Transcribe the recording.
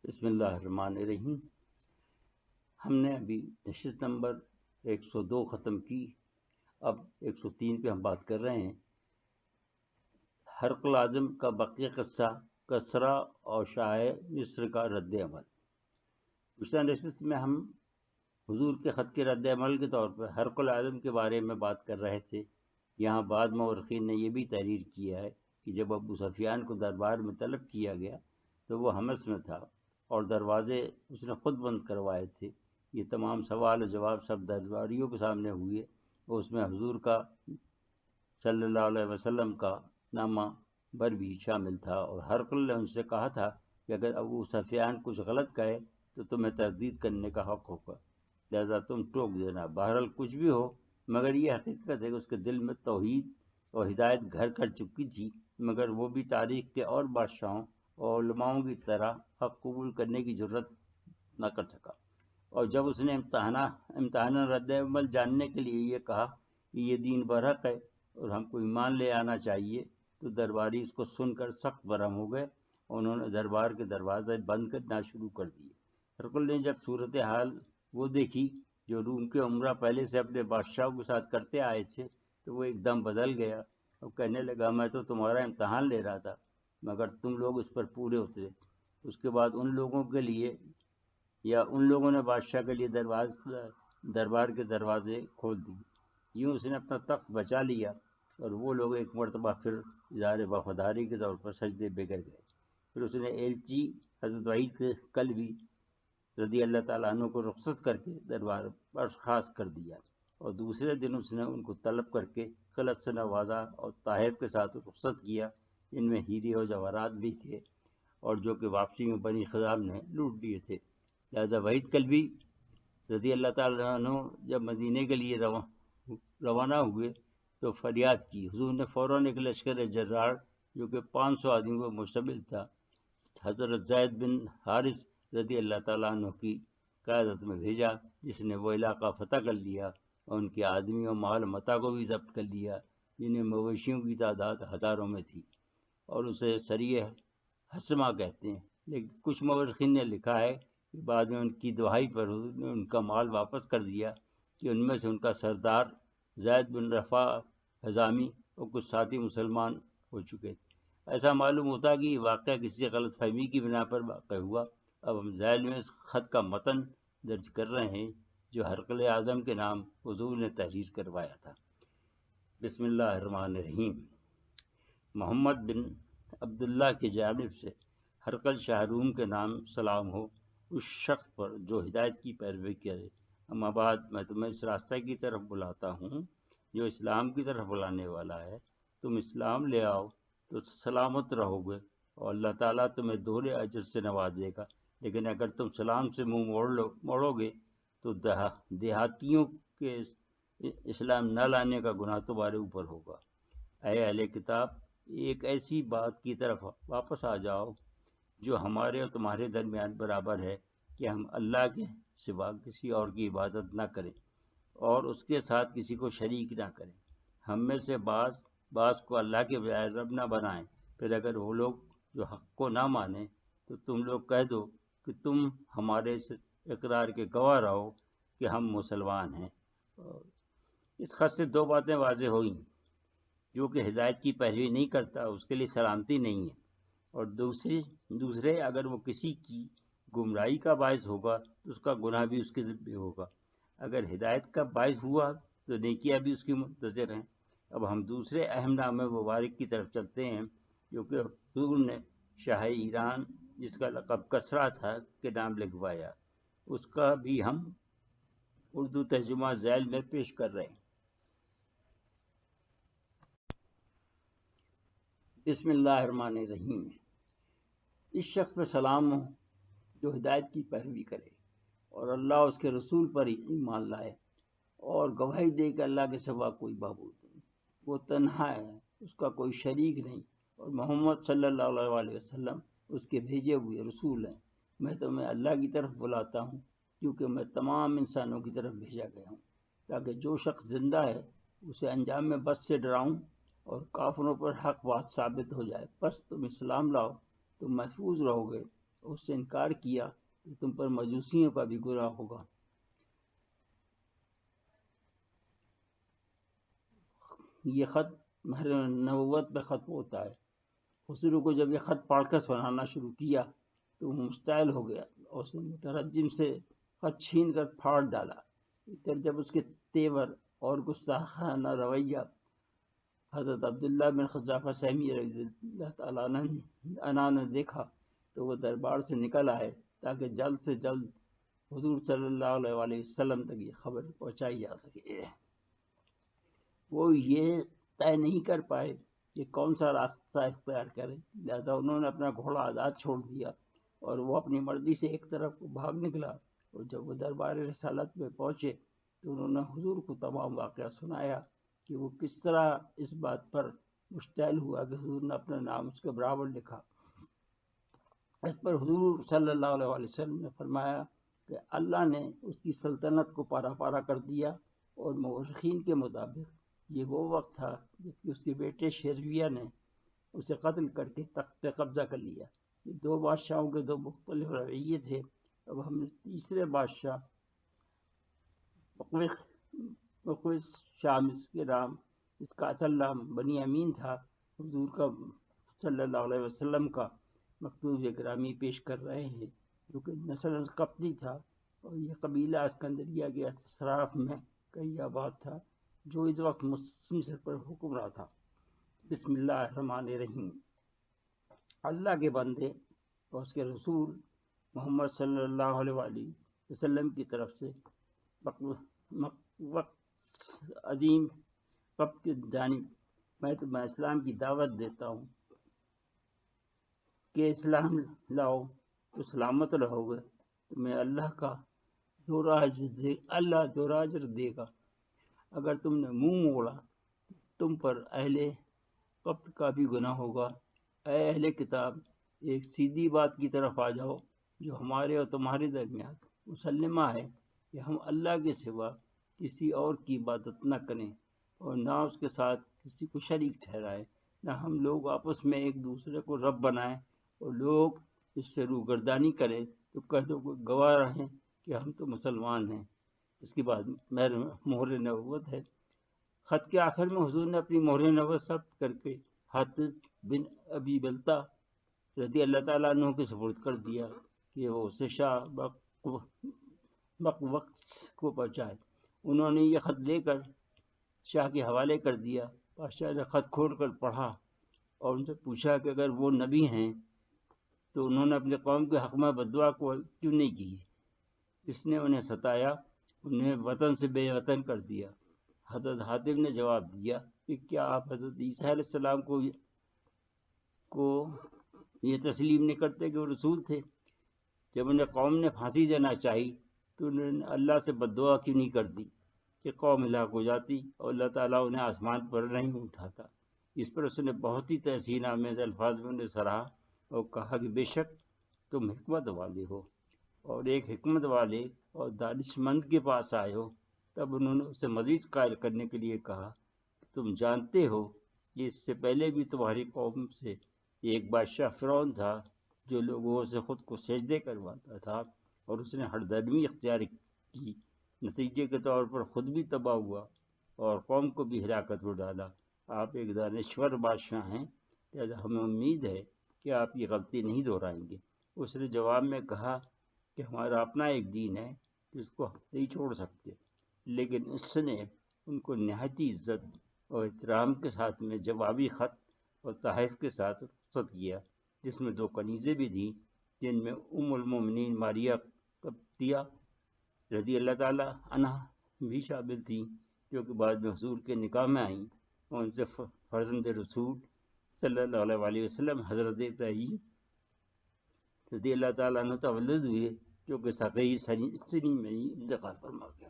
بسم اللہ الرحمن الرحیم۔ ہم نے ابھی نشست نمبر 102 ختم کی، اب 103 پہ ہم بات کر رہے ہیں۔ ہرقل اعظم کا بقیہ قصہ، کسریٰ اور شاہ مصر کا رد عمل۔ پچھلے نشست میں ہم حضور کے خط کے رد عمل کے طور پر ہرقل اعظم کے بارے میں بات کر رہے تھے۔ یہاں بعض مورخین نے یہ بھی تحریر کیا ہے کہ جب ابو سفیان کو دربار میں طلب کیا گیا تو وہ حمص میں تھا اور دروازے اس نے خود بند کروائے تھے۔ یہ تمام سوال و جواب سب درباریوں کے سامنے ہوئے اور اس میں حضور کا صلی اللہ علیہ وسلم کا نامہ بر بھی شامل تھا، اور ہرقل نے ان سے کہا تھا کہ اگر ابو سفیان کچھ غلط کہے تو تمہیں تردید کرنے کا حق ہوگا، لہذا تم ٹوک دینا۔ بہرحال کچھ بھی ہو، مگر یہ حقیقت ہے کہ اس کے دل میں توحید اور ہدایت گھر کر چکی تھی، مگر وہ بھی تاریخ کے اور بادشاہوں اور علماؤں کی طرح حق قبول کرنے کی جرت نہ کر سکا۔ اور جب اس نے امتحان رد عمل جاننے کے لیے یہ کہا کہ یہ دین برحق ہے اور ہم کو ایمان لے آنا چاہیے، تو درباری اس کو سن کر سخت برہم ہو گئے اور انہوں نے دربار کے دروازے بند کرنا شروع کر دیے۔ ہرقل نے جب صورتحال وہ دیکھی جو روم کے عمرہ پہلے سے اپنے بادشاہوں کے ساتھ کرتے آئے تھے، تو وہ ایک دم بدل گیا اور کہنے لگا، میں تو تمہارا امتحان لے رہا تھا مگر تم لوگ اس پر پورے اترے۔ اس کے بعد ان لوگوں نے بادشاہ کے لیے دربار کے دروازے کھول دیے۔ یوں اس نے اپنا تخت بچا لیا اور وہ لوگ ایک مرتبہ پھر اظہار وفاداری کے طور پر سجدے بے گر گئے۔ پھر اس نے ایلچی حضرت وحید کلبی رضی اللہ تعالیٰ عنہ کو رخصت کر کے دربار برخاست کر دیا، اور دوسرے دن اس نے ان کو طلب کر کے خلعت سے نوازا اور تحائف کے ساتھ رخصت کیا، جن میں ہیرے اور جواہرات بھی تھے اور جو کہ واپسی میں بنی خزام نے لوٹ لیے تھے۔ لہذا وحید کلبی رضی اللہ تعالیٰ عنہ جب مدینے کے لیے روانہ ہوئے تو فریاد کی۔ حضور نے فوراً ایک لشکر جرار جو کہ 500 آدمیوں پر مشتمل تھا، حضرت زید بن حارث رضی اللہ تعالیٰ عنہ کی قیادت میں بھیجا، جس نے وہ علاقہ فتح کر لیا اور ان کے آدمیوں مال متا کو بھی ضبط کر لیا، جنہیں مویشیوں کی تعداد ہزاروں میں تھی، اور اسے سریہ حسمہ کہتے ہیں۔ لیکن کچھ مورخین نے لکھا ہے کہ بعد میں ان کی دہائی پر حضور نے ان کا مال واپس کر دیا، کہ ان میں سے ان کا سردار زید بن رفع حزامی اور کچھ ساتھی مسلمان ہو چکے تھے۔ ایسا معلوم ہوتا ہے کہ یہ واقعہ کسی غلط فہمی کی بنا پر واقع ہوا۔ اب ہم ذیل میں اس خط کا متن درج کر رہے ہیں جو ہرقل اعظم کے نام حضور نے تحریر کروایا تھا۔ بسم اللہ الرحمن الرحیم۔ محمد بن عبداللہ کی جانب سے ہرقل شاہ روم کے نام سلام ہو اس شخص پر جو ہدایت کی پیروی کرے۔ اما بعد، میں تمہیں اس راستے کی طرف بلاتا ہوں جو اسلام کی طرف بلانے والا ہے۔ تم اسلام لے آؤ تو سلامت رہو گے اور اللہ تعالیٰ تمہیں دوہرے اجر سے نوازے گا، لیکن اگر تم سلام سے منہ موڑو گے تو دیہاتیوں کے اسلام نہ لانے کا گناہ تمہارے اوپر ہوگا۔ اے اہل کتاب، ایک ایسی بات کی طرف واپس آ جاؤ جو ہمارے اور تمہارے درمیان برابر ہے کہ ہم اللہ کے سوا کسی اور کی عبادت نہ کریں اور اس کے ساتھ کسی کو شریک نہ کریں۔ ہم میں سے بعض کو اللہ کے بجائے رب نہ بنائیں۔ پھر اگر وہ لوگ جو حق کو نہ مانیں تو تم لوگ کہہ دو کہ تم ہمارے اس اقرار کے گواہ رہو کہ ہم مسلمان ہیں۔ اس خط سے دو باتیں واضح ہوئیں۔ جو کہ ہدایت کی پیروی نہیں کرتا اس کے لیے سلامتی نہیں ہے، اور دوسرے اگر وہ کسی کی گمراہی کا باعث ہوگا تو اس کا گناہ بھی اس کے ذمہ ہوگا۔ اگر ہدایت کا باعث ہوا تو نیکیاں بھی اس کی منتظر ہیں۔ اب ہم دوسرے اہم نام مبارک کی طرف چلتے ہیں جو کہ حضور نے شاہ ایران، جس کا لقب کسریٰ تھا، کے نام لکھوایا۔ اس کا بھی ہم اردو ترجمہ ذیل میں پیش کر رہے ہیں۔ بسم اللہ الرحمن الرحیم۔ اس شخص پہ سلام ہو جو ہدایت کی پیروی کرے اور اللہ اور اس کے رسول پر ایمان لائے اور گواہی دے کہ اللہ کے سوا کوئی معبود نہیں، وہ تنہا ہے، اس کا کوئی شریک نہیں، اور محمد صلی اللہ علیہ وسلم اس کے بھیجے ہوئے رسول ہیں۔ میں تمہیں اللہ کی طرف بلاتا ہوں کیونکہ میں تمام انسانوں کی طرف بھیجا گیا ہوں، تاکہ جو شخص زندہ ہے اسے انجام میں بس سے ڈراؤں اور کافروں پر حق بات ثابت ہو جائے۔ بس تم اسلام لاؤ تو محفوظ رہو گے اس سے انکار کیا تو تم پر مجوسیوں کا بھی گناہ ہوگا۔ یہ خط مہر نبوت پہ ختم ہوتا ہے۔ حضور کو جب یہ خط پڑھ کر سنانا شروع کیا تو وہ مشتعل ہو گیا اور اس نے مترجم سے خط چھین کر پھاڑ ڈالا۔ ادھر جب اس کے تیور اور گستاخانہ رویہ حضرت عبداللہ بن خزافہ سہمی رضی اللہ تعالیٰ عنہ نے دیکھا تو وہ دربار سے نکل آئے تاکہ جلد سے جلد حضور صلی اللہ علیہ وسلم تک یہ خبر پہنچائی جا سکے۔ وہ یہ طے نہیں کر پائے کہ کون سا راستہ اختیار کرے، لہذا انہوں نے اپنا گھوڑا آزاد چھوڑ دیا اور وہ اپنی مرضی سے ایک طرف کو بھاگ نکلا، اور جب وہ دربار رسالت میں پہنچے تو انہوں نے حضور کو تمام واقعہ سنایا کہ وہ کس طرح اس بات پر مشتعل ہوا کہ حضور نے اپنا نام اس کے برابر لکھا۔ اس پر حضور صلی اللہ علیہ وسلم نے فرمایا کہ اللہ نے اس کی سلطنت کو پارا پارا کر دیا، اور مورخین کے مطابق یہ وہ وقت تھا جب کہ اس کے بیٹے شیرویہ نے اسے قتل کر کے تخت پہ قبضہ کر لیا۔ یہ دو بادشاہوں کے دو مختلف رویے تھے۔ اب ہم نے تیسرے بادشاہ مقوقس شامس کے نام، اس کا اصل نام بنی امین تھا، حضور کا صلی اللہ علیہ وسلم کا مکتوب گرامی پیش کر رہے ہیں، جو کہ نسل قبطی تھا، اور یہ قبیلہ اسکندریہ کے اطراف میں کئی آباد تھا جو اس وقت مصر پر حکمراں تھا۔ بسم اللہ الرحمن الرحیم۔ اللہ کے بندے اور اس کے رسول محمد صلی اللہ علیہ وآلہ وسلم کی طرف سے وقت عظیم قبط کی جانب میں تمہیں اسلام کی دعوت دیتا ہوں کہ اسلام لاؤ تو سلامت رہو گے، تمہیں اللہ کا دو راجر دے گا۔ اگر تم نے منہ موڑا تم پر اہل قبط کا بھی گناہ ہوگا۔ اے اہل کتاب، ایک سیدھی بات کی طرف آ جاؤ جو ہمارے اور تمہارے درمیان مسلمہ ہے کہ ہم اللہ کے سوا کسی اور کی عبادت نہ کریں اور نہ اس کے ساتھ کسی کو شریک ٹھہرائیں، نہ ہم لوگ آپس میں ایک دوسرے کو رب بنائیں، اور لوگ اس سے روگردانی کریں تو کہہ دو کہ گواہ رہیں کہ ہم تو مسلمان ہیں۔ اس کے بعد مہر نبوت ہے۔ خط کے آخر میں حضور نے اپنی مہر نبوت ثبت کر کے حاتب بن ابی بلتہ رضی اللہ تعالیٰ عنہ کے سپرد کر دیا کہ وہ اسے شاہ وقت کو پہنچائے۔ انہوں نے یہ خط لے کر شاہ کے حوالے کر دیا۔ بادشاہ نے خط کھول کر پڑھا اور ان سے پوچھا کہ اگر وہ نبی ہیں تو انہوں نے اپنے قوم کے حق میں بددعا کو کیوں نہیں کی؟ اس نے انہیں ستایا، انہیں وطن سے بے وطن کر دیا۔ حضرت حاتب نے جواب دیا کہ کیا آپ حضرت عیسیٰ علیہ السلام کو یہ تسلیم نہیں کرتے کہ وہ رسول تھے؟ جب انہیں قوم نے پھانسی دینا چاہی تو انہوں نے اللہ سے بددعا کیوں نہیں کر دی کہ قوم ہلاک ہو جاتی اور اللہ تعالیٰ انہیں آسمان پر نہیں اٹھاتا؟ اس پر اس نے بہت ہی تحسین آمیز الفاظ میں انہیں سراہا اور کہا کہ بے شک تم حکمت والے ہو اور ایک حکمت والے اور دانش مند کے پاس آئے ہو۔ تب انہوں نے اسے مزید قائل کرنے کے لیے کہا کہ تم جانتے ہو کہ اس سے پہلے بھی تمہاری قوم سے ایک بادشاہ فرعون تھا جو لوگوں سے خود کو سجدے کرواتا تھا، اور اس نے ہر درمی اختیار کی، نتیجے کے طور پر خود بھی تباہ ہوا اور قوم کو بھی ہلاکت میں ڈالا۔ آپ ایک دانشور بادشاہ ہیں، لہذا ہمیں امید ہے کہ آپ یہ غلطی نہیں دہرائیں گے۔ اس نے جواب میں کہا کہ ہمارا اپنا ایک دین ہے جس کو ہم نہیں چھوڑ سکتے، لیکن اس نے ان کو نہایتی عزت اور احترام کے ساتھ میں جوابی خط اور تحائف کے ساتھ رخصت کیا، جس میں 2 کنیزیں بھی تھیں، جن میں ام المومنین ماریہ قبطیہ رضی اللہ تعالیٰ عنہ بھی شامل تھیں، جو کہ بعد میں حضور کے نکاح میں آئیں، اور ان سے فرزند رسول صلی اللہ علیہ وسلم حضرت ابراہیم رضی اللہ تعالیٰ عنہ تولد ہوئے، جو کہ 27 سنی میں ہی انتقال فرما گیا۔